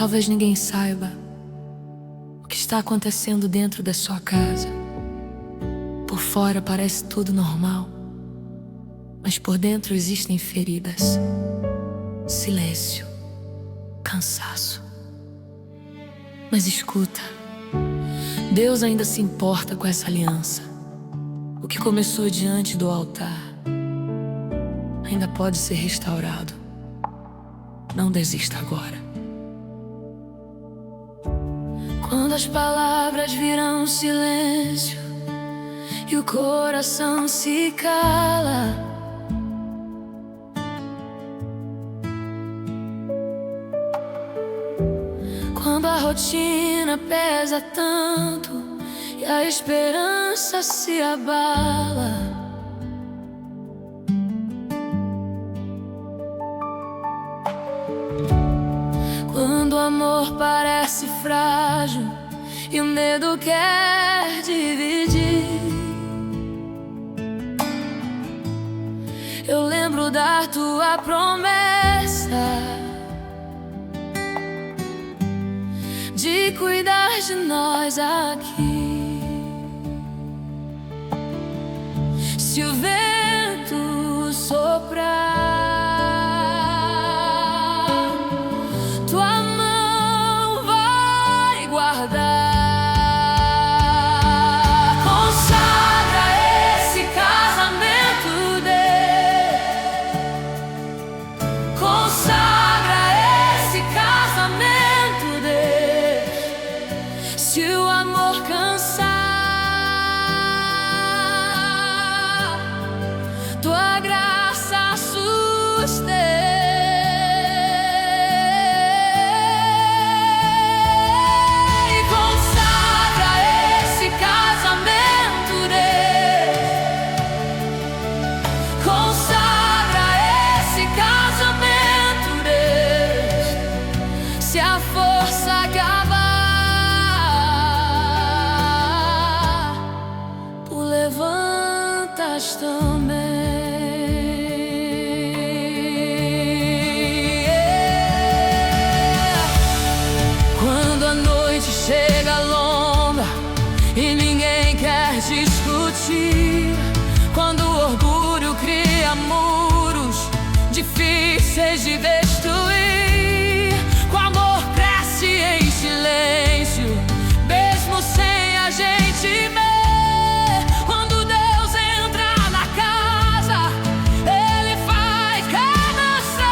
Talvez ninguém saiba o que está acontecendo dentro da sua casa. Por fora parece tudo normal, mas por dentro existem feridas, silêncio, cansaço. Mas escuta, Deus ainda se importa com essa aliança. O que começou diante do altar ainda pode ser restaurado. Não desista agora. Quando as palavras viram silêncio e o coração se cala, quando a rotina pesa tanto e a esperança se abala, quando o amor parece frágil e o medo quer dividir, eu lembro da tua promessa de cuidar de nós aqui. Se o vento soprar, tua mão vai guardar. Consagra esse casamento, Deus. Consagra esse casamento, Deus. Se o amor cansar, tua graça sustém. Consagra esse casamento, Deus. Consagra esse casamento, Deus. Se a força acabar, tu levantas também. Quando a noite chega longa e ninguém quer discutir, quando o orgulho cria muros difíceis de destruir, com amor cresce em silêncio, mesmo sem a gente ver. Quando Deus entra na casa, Ele faz renascer.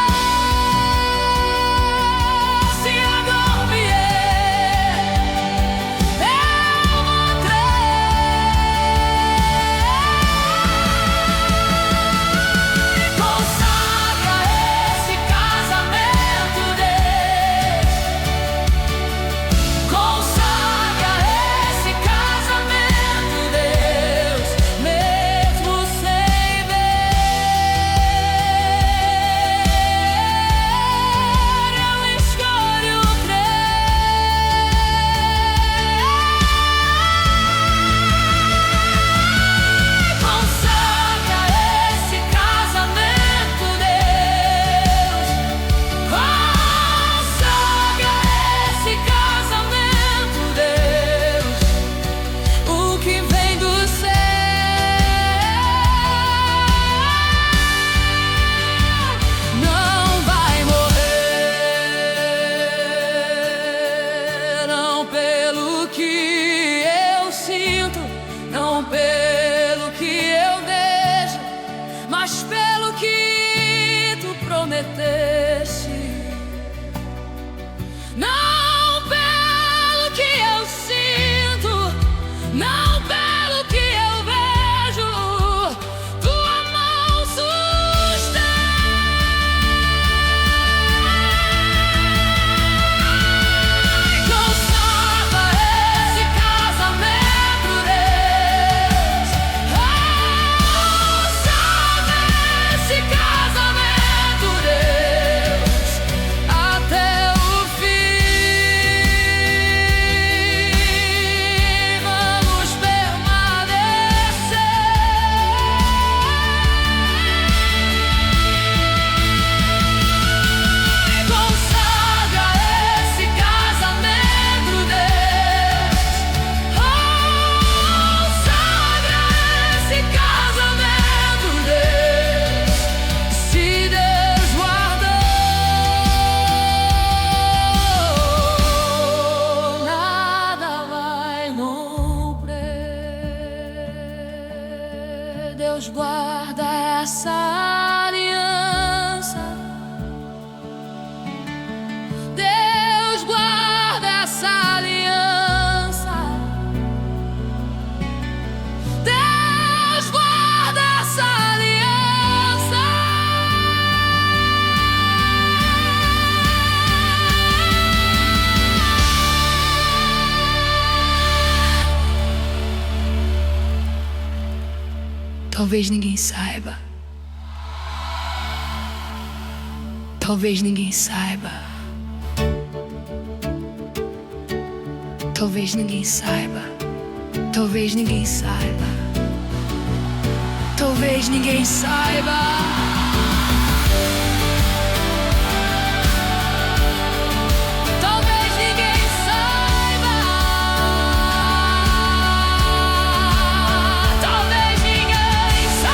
Se a dor vier, eu vou consagra esse casamento, Deus. Consagra esse casamento, Deus. Mesmo sem ver, eu escolho crer. Consagra esse casamento, Deus. Consagra esse casamento, Deus. O que vem do céu não vai morrer, não pelo que eu sinto, não pelo que eu vejo, mas pelo que tu prometeste. Não pelo que eu sinto, não pelo que eu vejo, tua mão sustém. Consagra esse casamento, Deus. Consagra esse casamento, Deus. guarda essa aliança. Deus guarda essa aliança. Deus guarda essa aliança. Talvez ninguém saiba. Talvez ninguém saiba. Talvez ninguém saiba. Talvez ninguém saiba. Talvez ninguém saiba. Talvez ninguém saiba. Talvez ninguém saiba.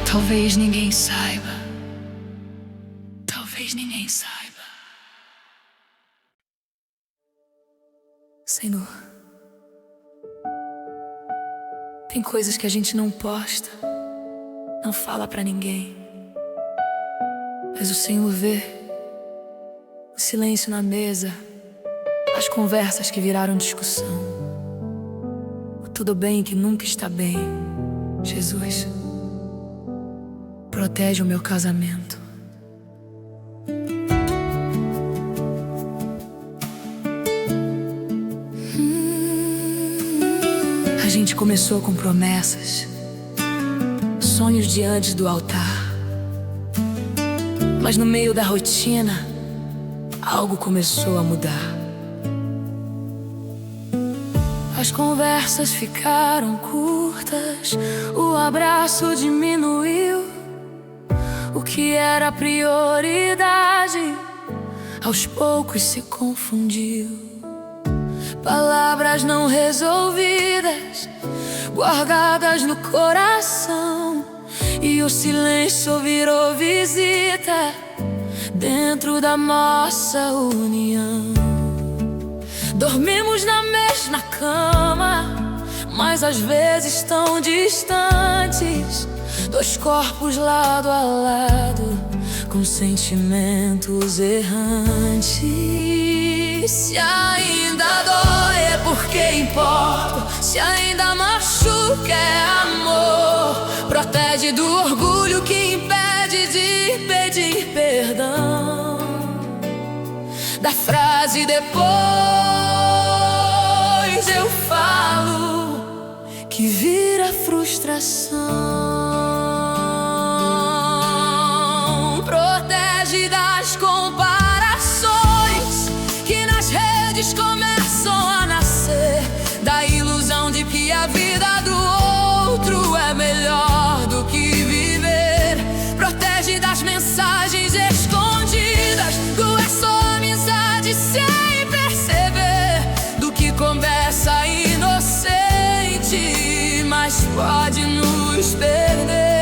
Talvez ninguém saiba. Talvez ninguém saiba. Talvez ninguém saiba. Senhor, tem coisas que a gente não posta, não fala pra ninguém, mas o Senhor vê o silêncio na mesa, as conversas que viraram discussão, o tudo bem que nunca está bem. Jesus, protege o meu casamento. A gente começou com promessas, sonhos diante do altar, mas no meio da rotina, algo começou a mudar. As conversas ficaram curtas, o abraço diminuiu. O que era prioridade, aos poucos se confundiu. Palavras não resolvidas, guardadas no coração, e o silêncio virou visita dentro da nossa união. Dormimos na mesma cama, mas às vezes tão distantes. Dois corpos lado a lado, com sentimentos errantes. Se ainda dói é porque importa, se ainda machuca é amor. Protege do orgulho que impede de pedir perdão. Da frase depois eu falo, que vira frustração. Protege das comparações que nas redes começam a nascer, da ilusão de que a vida do outro é melhor do que viver. Protege das mensagens escondidas, do é só amizade sem perceber, do que conversa inocente, mas pode nos perder.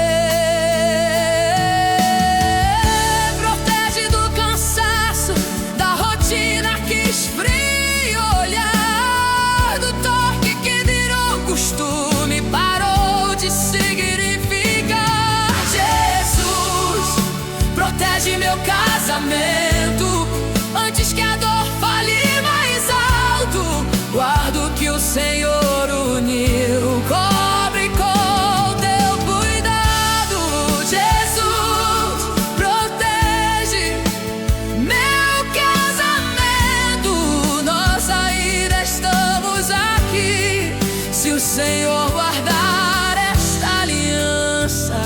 Protege meu casamento, antes que a dor fale mais alto. Guardo que o Senhor uniu, cobre com teu cuidado. Jesus, protege meu casamento. Nós ainda estamos aqui, se o Senhor guardar esta aliança.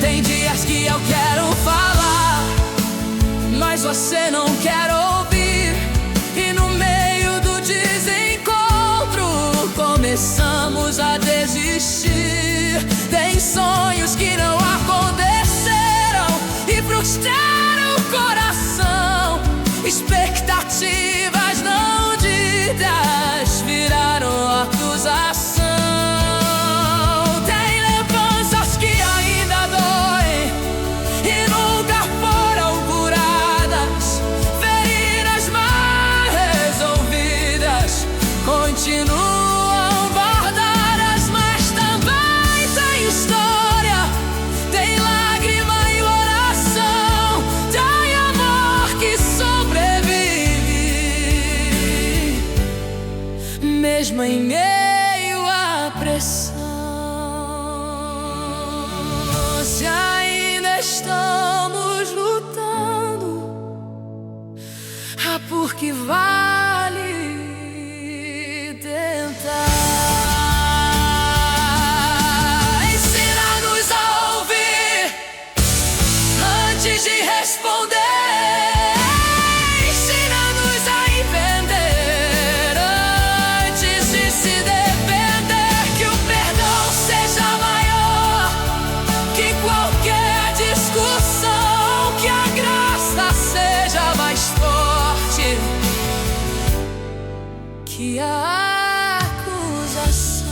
Tem dias que eu quero falar, mas você não quer ouvir. E no meio do desencontro começamos a desistir. Tem sonhos que não aconteceram e frustraram o coração. expectativas não ditas viraram acusação. Tem lembranças que ainda doem e nunca foram curadas, feridas mal resolvidas continuam guardadas, mas também tem história, tem lágrima e oração, tem amor que sobrevive, mesmo em meio à pressão. Se ainda estamos lutando, há por que vale tentar. Ensina-nos a ouvir antes de responder. Ensina-nos a entender antes de se defender. Que o perdão seja maior que qualquer discussão. Que a graça seja mais forte que a acusação.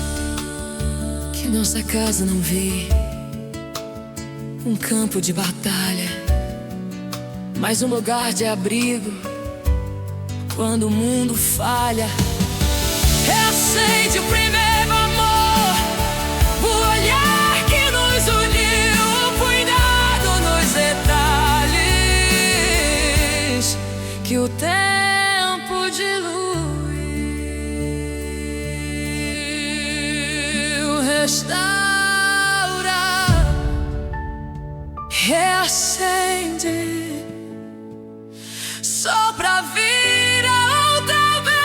Que nossa casa não vê um campo de batalha, mas um lugar de abrigo quando o mundo falha. Reacende o primeiro amor, o olhar que nos uniu, o cuidado nos detalhes que o tempo diluiu. Restaura, reacende, só pra vir outra vez.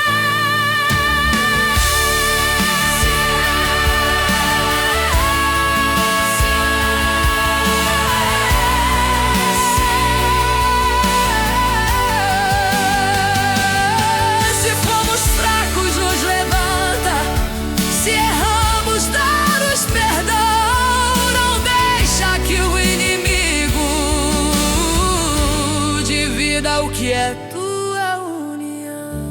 Se fomos fracos, nos levanta. Se erramos, dá-nos perdão. Não deixa que o inimigo divida o que é tua união.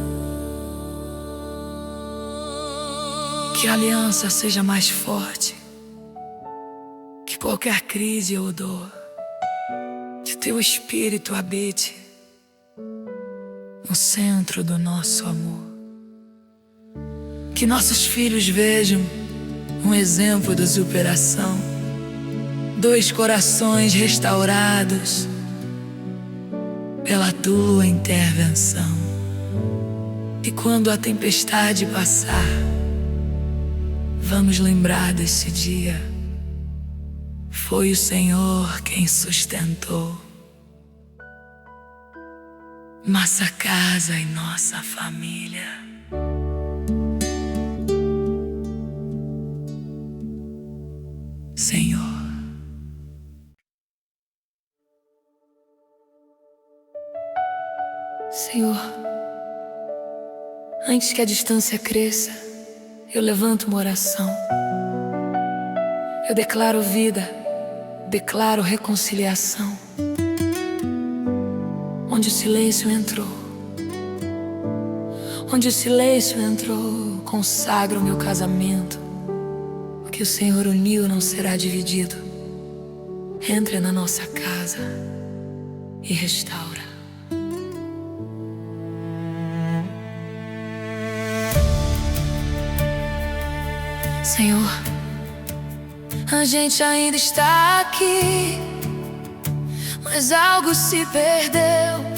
Que a aliança seja mais forte que qualquer crise ou dor. Que teu espírito habite no centro do nosso amor. Que nossos filhos vejam um exemplo de superação. Dois corações restaurados pela tua intervenção. E quando a tempestade passar, vamos lembrar desse dia. Foi o Senhor quem sustentou nossa casa e nossa família. Senhor, Senhor, antes que a distância cresça, eu levanto uma oração. Eu declaro vida, declaro reconciliação. Onde o silêncio entrou, onde o silêncio entrou, consagro o meu casamento. O que o Senhor uniu não será dividido. Entra na nossa casa e restaura. Senhor, a gente ainda está aqui, mas algo se perdeu.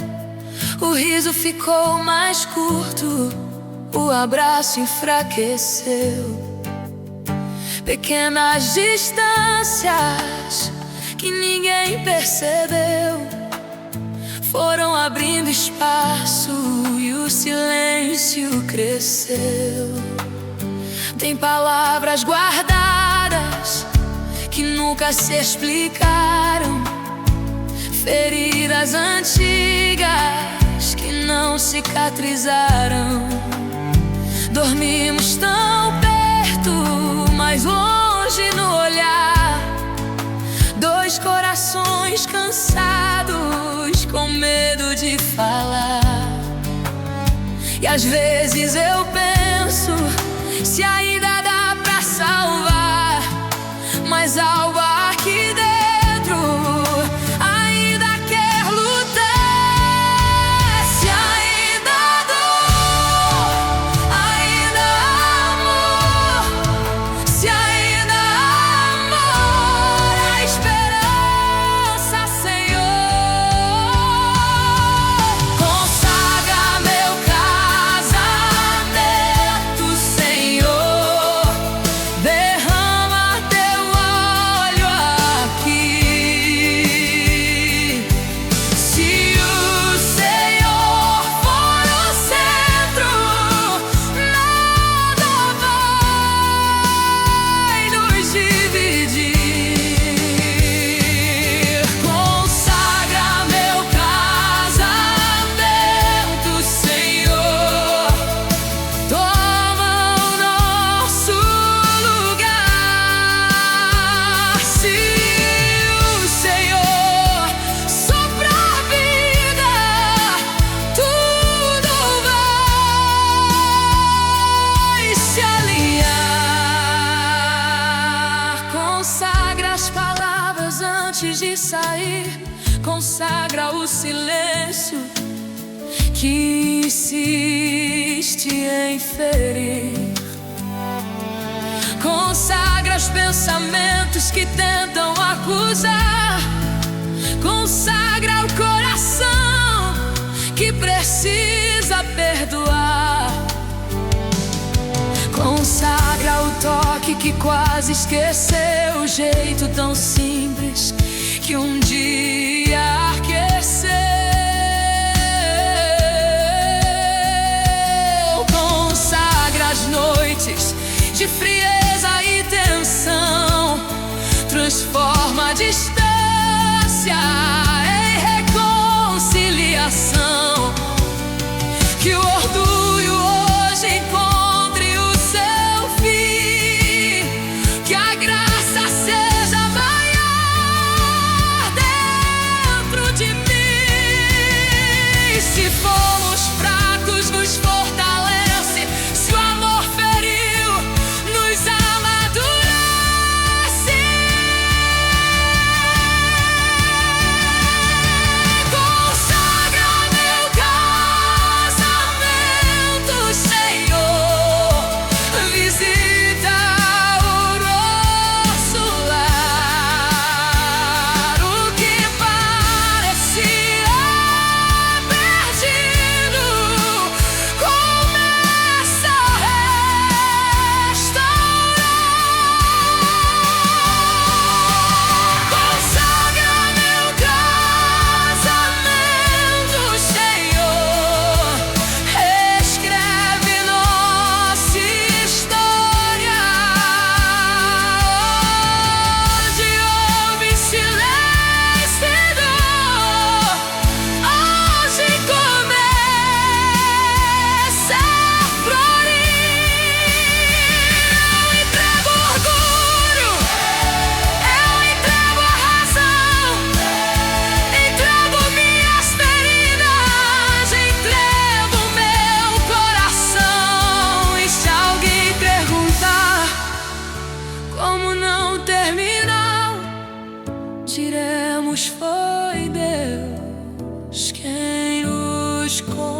O riso ficou mais curto, o abraço enfraqueceu. Pequenas distâncias que ninguém percebeu foram abrindo espaço e o silêncio cresceu. Tem palavras guardadas que nunca se explicaram, feridas antigas que não cicatrizaram. Dormimos tão perto, mas longe no olhar. Dois corações cansados com medo de falar. E às vezes eu penso se ainda dá pra salvar, mas algo aqui dentro ainda quer lutar. Se ainda há dor, ainda há amor, se ainda há amor, há esperança, Senhor. Consagra meu casamento, Senhor. Derrama teu óleo aqui. Se o Senhor for o centro, nada vai nos dividir. Consagra meu casamento, Senhor. Toma o nosso lugar. Se o Senhor sopra a vida, tudo vai se alinhar. Consagra as palavras antes de sair. Consagra o silêncio que insiste em ferir. Consagra os pensamentos que tentam acusar. Consagra o coração que precisa perdoar. Consagra o toque que quase esqueceu, o jeito tão simples que um dia aqueceu. Consagra as noites de frieza e tensão. Transforma a distância em reconciliação. Que o orgulho hoje encontre o seu fim. Que a graça seja maior dentro de mim. Se fomos fracos, nos fortalece. Se o amor feriu, nos amadurece. Consagra meu casamento, Senhor. Visita o nosso lar. O que parecia perdido começa a restaurar. Consagra meu casamento, Senhor. Reescreve nossa história. Onde houve silêncio e dor, hoje começa a florir. Eu entrego orgulho, eu entrego a razão, entrego minhas feridas, entrego meu coração. E se alguém perguntar como não terminou, diremos foi Deus quem nos consagrou.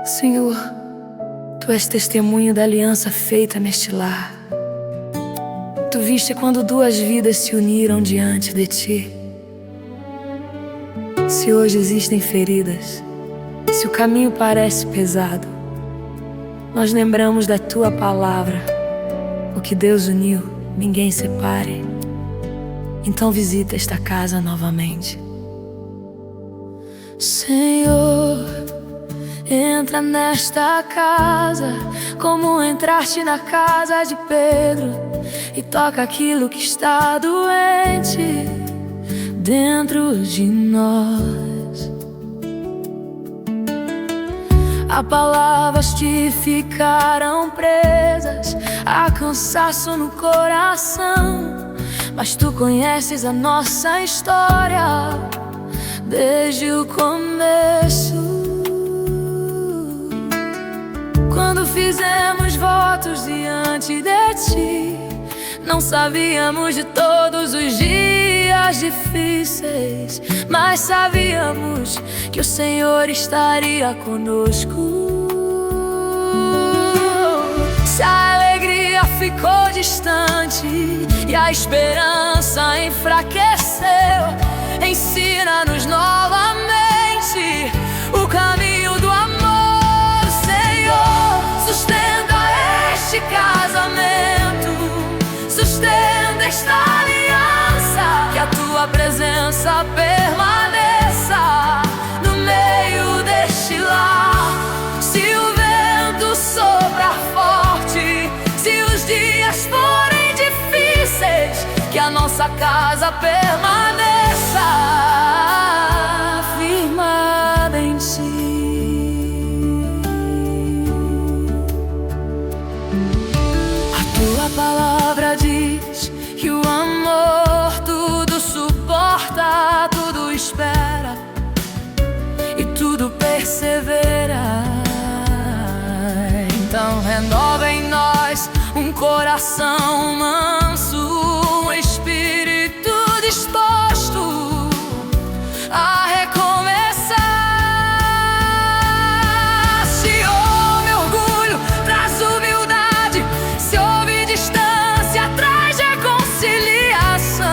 Senhor, Tu és testemunho da aliança feita neste lar. Tu viste quando duas vidas se uniram diante de Ti. Se hoje existem feridas, se o caminho parece pesado, nós lembramos da Tua palavra. O que Deus uniu, ninguém separe. Então visita esta casa novamente. Senhor, entra nesta casa como entraste na casa de Pedro e toca aquilo que está doente dentro de nós. Há palavras que ficaram presas, há cansaço no coração, mas tu conheces a nossa história desde o começo. Quando fizemos votos diante de ti, não sabíamos de todos os dias difíceis, mas sabíamos que o Senhor estaria conosco. Se a alegria ficou distante e a esperança enfraqueceu, ensina-nos novamente o caminho do amor, Senhor. Sustenta este casamento, sustenta esta aliança, que a tua presença permaneça no meio deste lar. Se o vento soprar forte, se os dias forem difíceis, que a nossa casa permaneça firmada em ti. A tua palavra diz que o amor tudo suporta, tudo espera e tudo persevera. Então renova em nós um coração manso, um espírito disposto a recomeçar. Se houve orgulho, traz humildade. Se houve distância, traz reconciliação.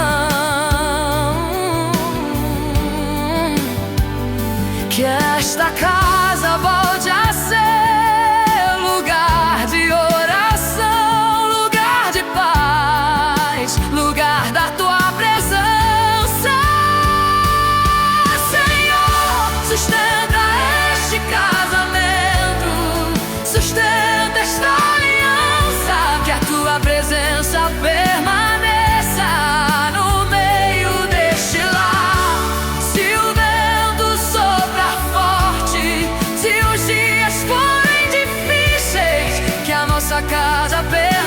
Que esta casa volte a ser lugar de oração, lugar de paz, lugar da tua presença. Senhor, sustenta este casamento, sustenta esta aliança, que a tua presença permaneça no meio deste lar. Se o vento soprar forte, se os dias forem difíceis, que a nossa casa permaneça.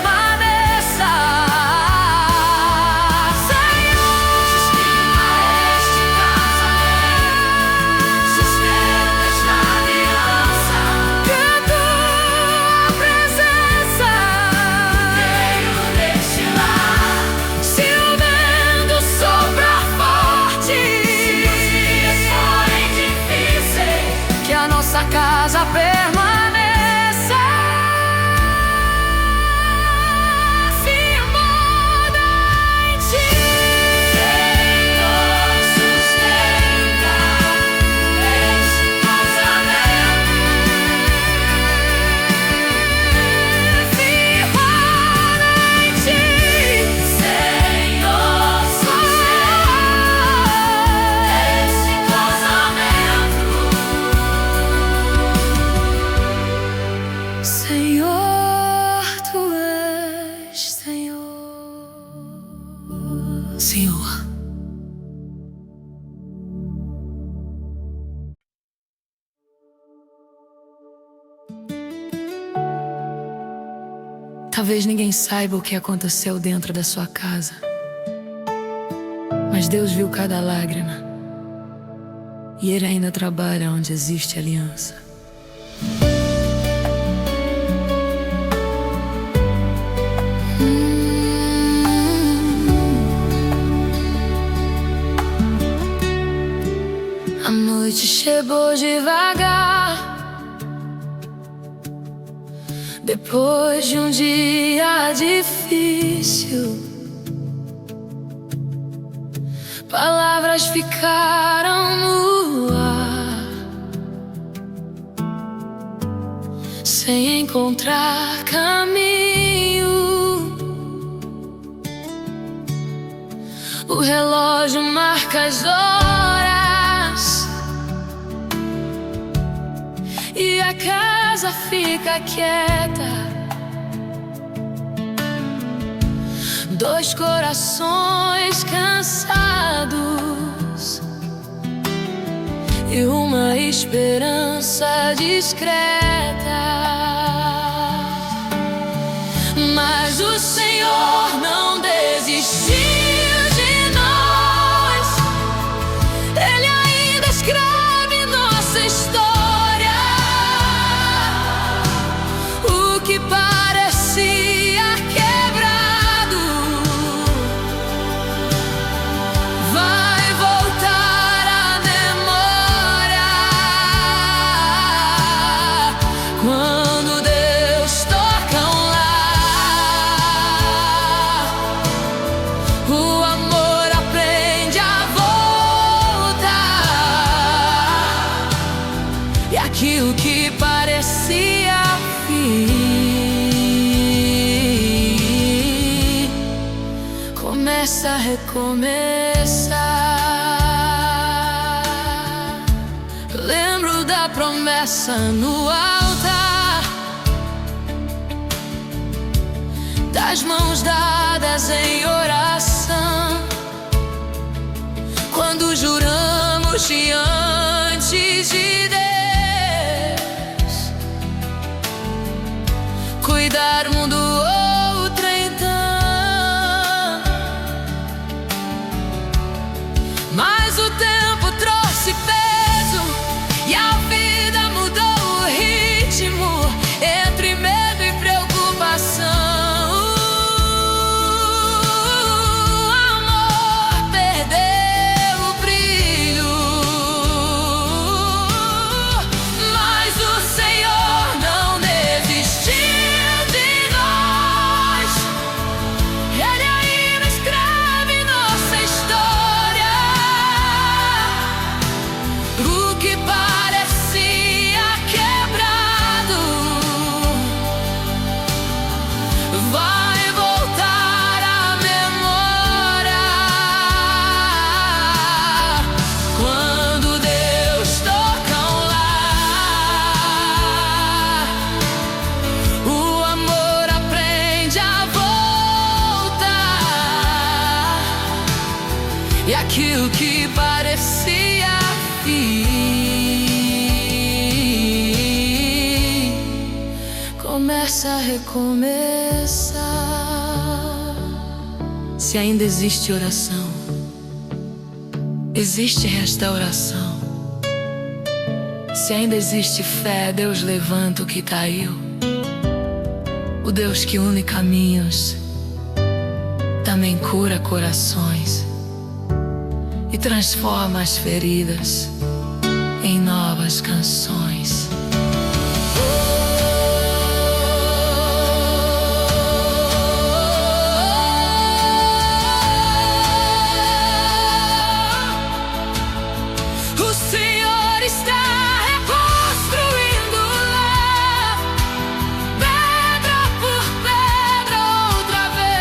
Nossa casa permaneça firmada em ti. Senhor, sustenta este casamento firmada em ti. Senhor, sustenta este casamento. Senhor, tu és Senhor, Senhor. Talvez ninguém saiba o que aconteceu dentro da sua casa, mas Deus viu cada lágrima e Ele ainda trabalha onde existe aliança. A noite chegou devagar, depois de um dia difícil. Palavras ficaram no ar, sem encontrar caminho. O relógio marca as horas e a casa fica quieta. Dois corações cansados e uma esperança discreta. Mas o Senhor não desistiu de nós. Ele ainda escreve nossa história. O que parecia quebrado vai voltar à memória quando Deus toca um lar. O amor aprende a voltar, e aquilo que parecia fim começa a recomeçar. Eu lembro da promessa no altar, das mãos dadas em oração, quando juramos diante de Deus cuidarmos do outro então. Mas o tempo trouxe peso e a vida mudou o ritmo, entre medo e preocupação. O amor perdeu o brilho, mas o Senhor não desistiu de nós. Ele ainda escreve nossa história. O que parecia quebrado vai voltar à memória quando Deus toca um lar. O amor aprende a voltar, e aquilo que parecia fim começa a recomeçar. Se ainda existe oração, existe restauração. Se ainda existe fé, Deus levanta o que caiu. O Deus que une caminhos também cura corações e transforma as feridas em novas canções. O Senhor está reconstruindo o lar, pedra por pedra, outra vez.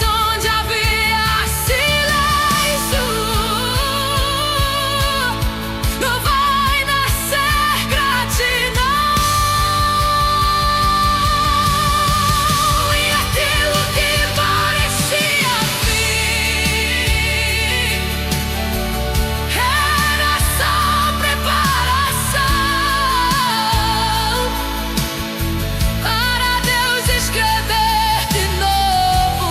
Onde havia silêncio, não vai nascer gratidão. E aquilo que parecia fim era só preparação para Deus escrever de novo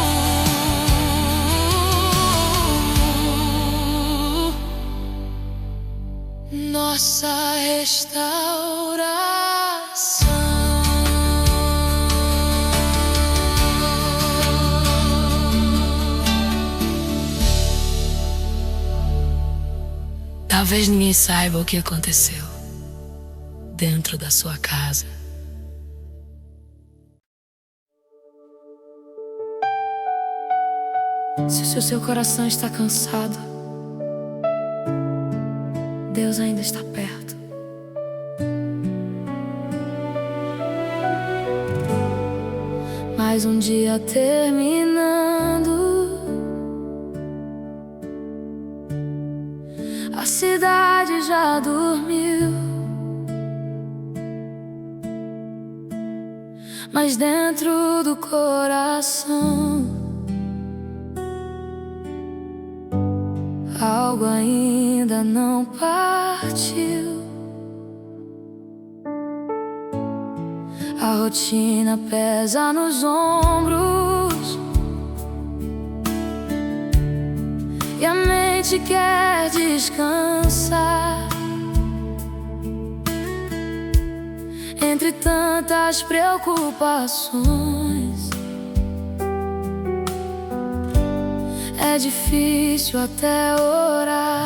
nossa restauração. Talvez ninguém saiba o que aconteceu dentro da sua casa. Se o seu coração está cansado, Deus ainda está perto. Mais um dia terminando, a cidade já dormiu, mas dentro do coração algo ainda não partiu. A rotina pesa nos ombros e a mente quer descansar. Entre tantas preocupações, é difícil até orar.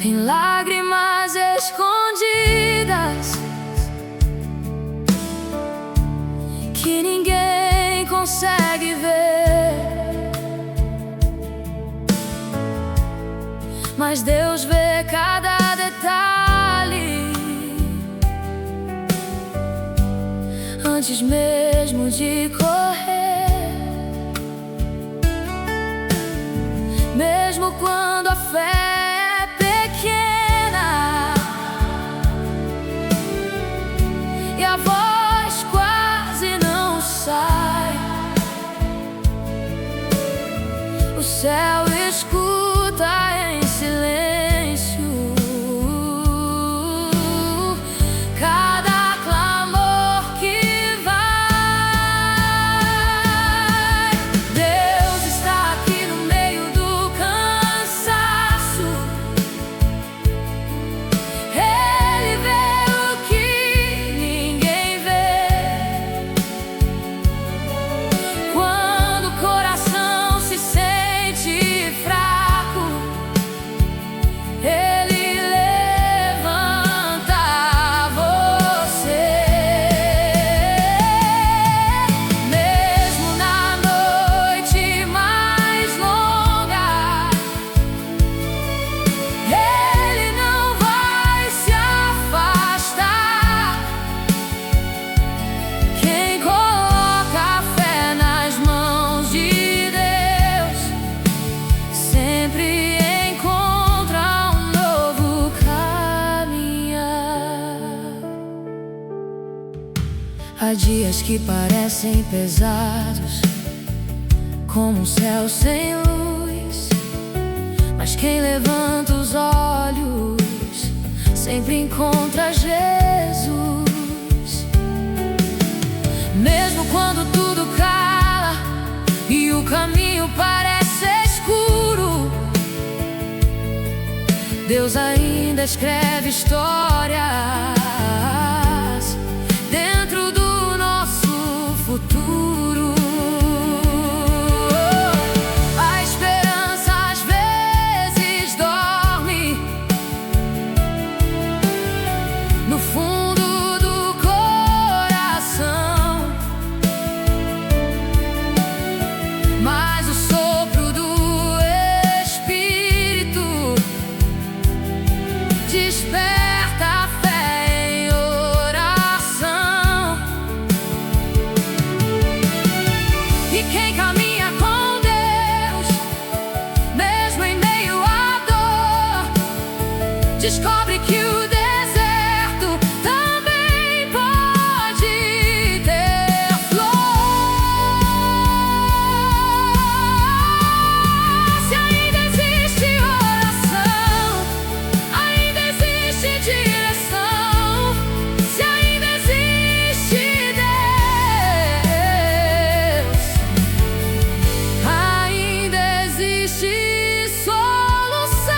Tem lágrimas escondidas que ninguém consegue ver, mas Deus vê cada detalhe antes mesmo de correr. Mesmo quando a fé é pequena e a voz quase não sai, o céu escuta em silêncio cada clamor que vai. Deus está aqui no meio do cansaço. Ele vê o que ninguém vê. Quando o coração se sente fraco, Ele levanta você. Mesmo na noite mais longa, Ele não vai se afastar. Quem coloca a fé nas mãos de Deus sempre encontra um novo caminhar. Há dias que parecem pesados, como um céu sem luz, mas quem levanta os olhos sempre encontra Jesus. Mesmo quando tudo cala e o caminho parece escuro, Deus ainda escreve histórias dentro do nosso futuro. A esperança às vezes dorme no fundo do coração, mas o sopro do Espírito desperta a fé em oração. E quem caminha com Deus, mesmo em meio à dor, descobre que o deserto também pode ter flor. Se ainda existe oração, ainda existe direção. Se ainda existe Deus, ainda existe solução.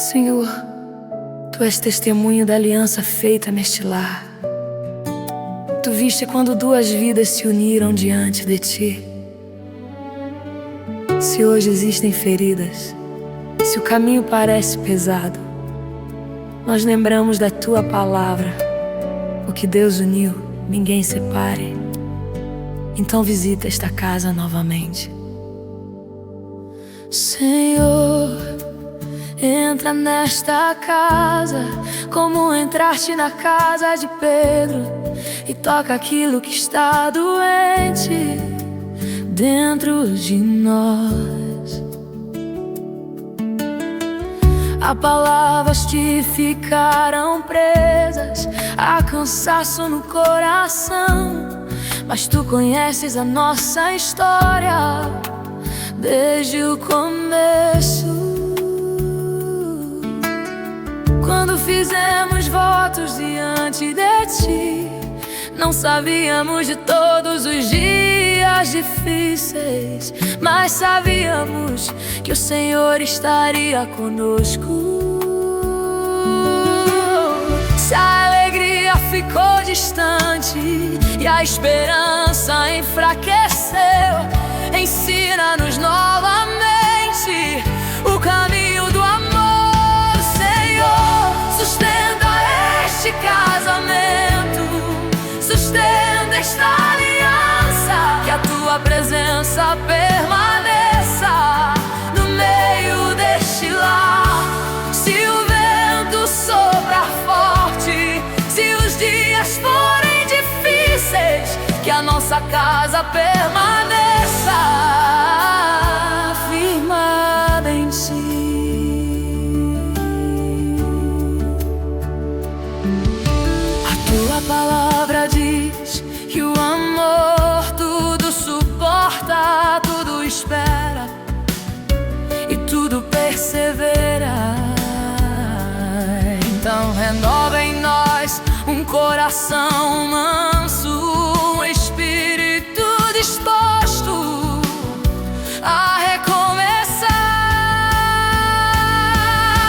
Senhor, Tu és testemunho da aliança feita neste lar. Tu viste quando duas vidas se uniram diante de Ti. Se hoje existem feridas, se o caminho parece pesado, nós lembramos da Tua palavra: o que Deus uniu, ninguém separe. Então visita esta casa novamente. Senhor, entra nesta casa como entraste na casa de Pedro, e toca aquilo que está doente dentro de nós. Há palavras que ficaram presas, há cansaço no coração, mas Tu conheces a nossa história desde o começo. Quando fizemos votos diante de Ti, não sabíamos de todos os dias difíceis, mas sabíamos que o Senhor estaria conosco. Se a alegria ficou distante e a esperança enfraqueceu, ensina-nos novamente o caminho do amor. Senhor, sustenta este casamento, sustenta esta aliança, que a Tua presença permaneça no meio deste lar. Se o vento soprar forte, se os dias forem difíceis, que a nossa casa permaneça firmada em Ti. A Tua palavra diz que o amor tudo suporta, tudo espera e tudo persevera. Então renova em nós um coração manso, um espírito disposto a recomeçar.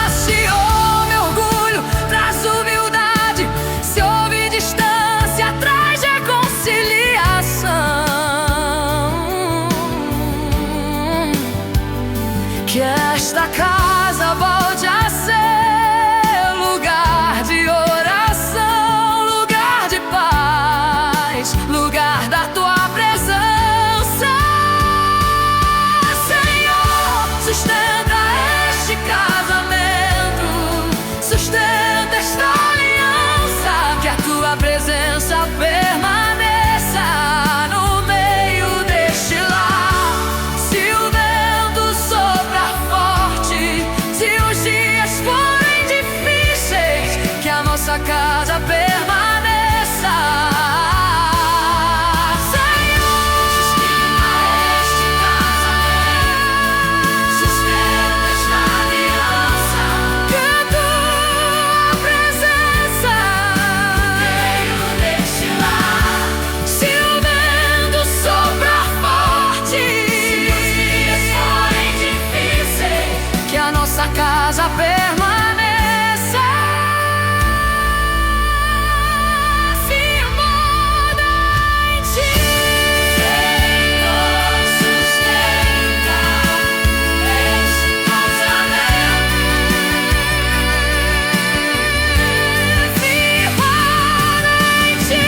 Se houve orgulho, traz humildade. Se houve distância, traz reconciliação. Que esta casa volte a ser lugar de oração, lugar de paz, lugar da Tua presença. Senhor, sustenta este casamento, sustenta esta aliança, que a Tua presença permaneça no meio deste lar. Se o vento soprar forte, se os dias forem difíceis, que a nossa casa permaneça. Nossa casa permaneça firmada em Ti. Senhor, sustenta este casamento firmada em Ti.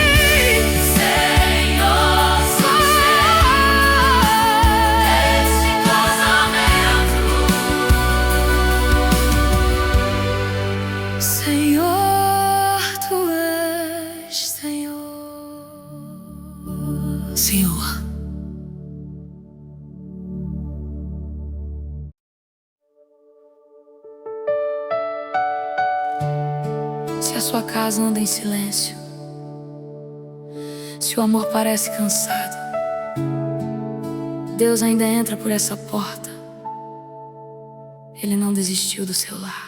Senhor, sustenta este casamento. Senhor, Tu és Senhor. Senhor, se a sua casa anda em silêncio, se o amor parece cansado, Deus ainda entra por essa porta. Ele não desistiu do seu lar.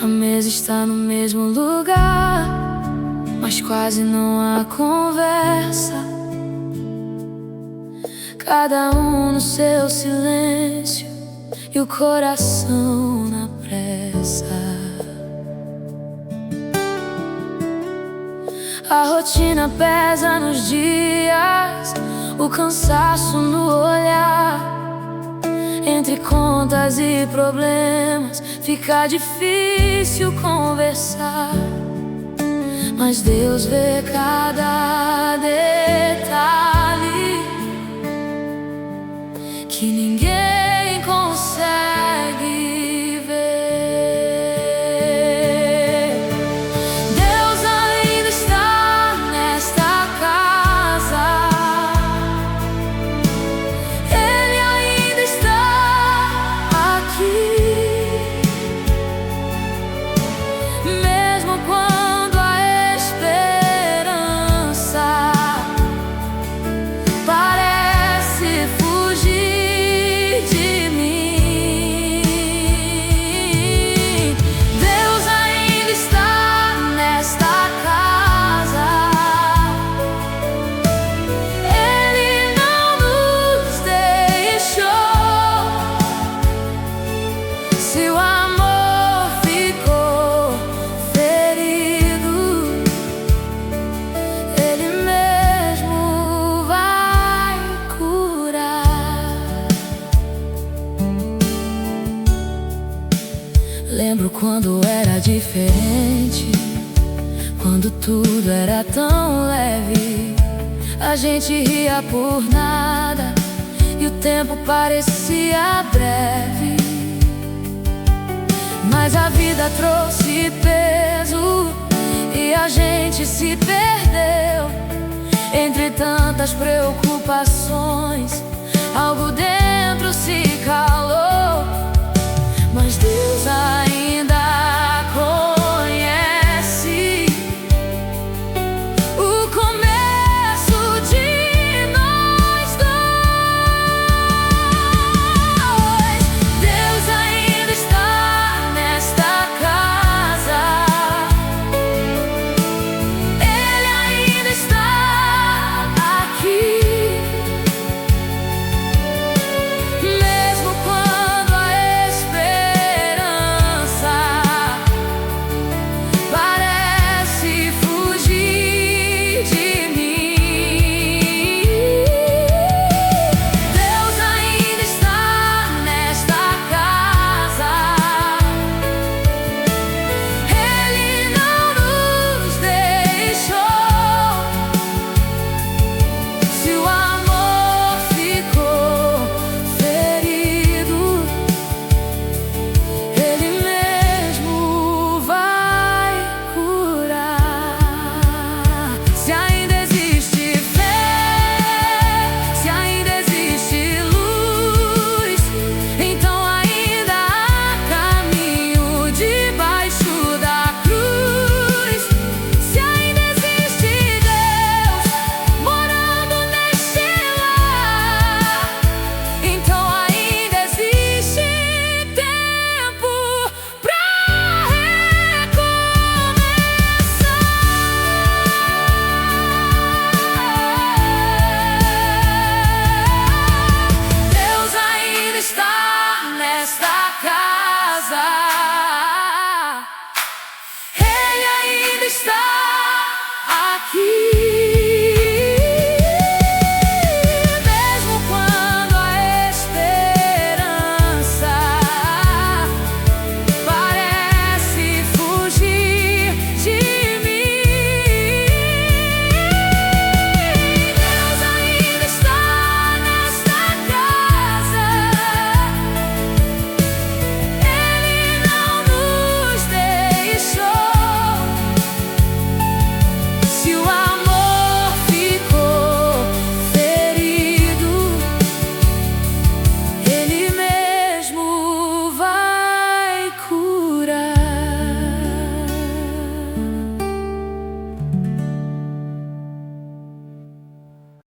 A mesa está no mesmo lugar, mas quase não há conversa. cada um no seu silêncio e o coração na pressa. A rotina pesa nos dias, o cansaço no olhar. Entre contas e problemas fica difícil conversar, mas Deus vê cada detalhe que ninguém consegue ver. Deus ainda está nesta casa, Ele ainda está aqui, mesmo quando a esperança parece fugir de mim. Deus ainda está nesta casa, Ele não nos deixou. Se o amor ficou ferido, Ele mesmo vai curar. Lembro quando era diferente, quando tudo era tão leve. A gente ria por nada e o tempo parecia breve. Mas a vida trouxe peso e a gente se perdeu entre tantas preocupações. Algo dentro se calou, mas Deus ainda conhece o começo de nós dois. Deus ainda está nesta casa, Ele ainda está aqui, mesmo quando a esperança parece fugir de mim. Deus ainda está nesta casa, Ele não nos deixou. Se o amor ficou ferido, Ele mesmo vai curar. Se ainda existe fé, se ainda existe luz, então ainda há caminho debaixo da cruz. Se ainda existe Deus morando neste lar, então ainda existe tempo pra recomeçar. Deus ainda está nesta casa, Ele ainda está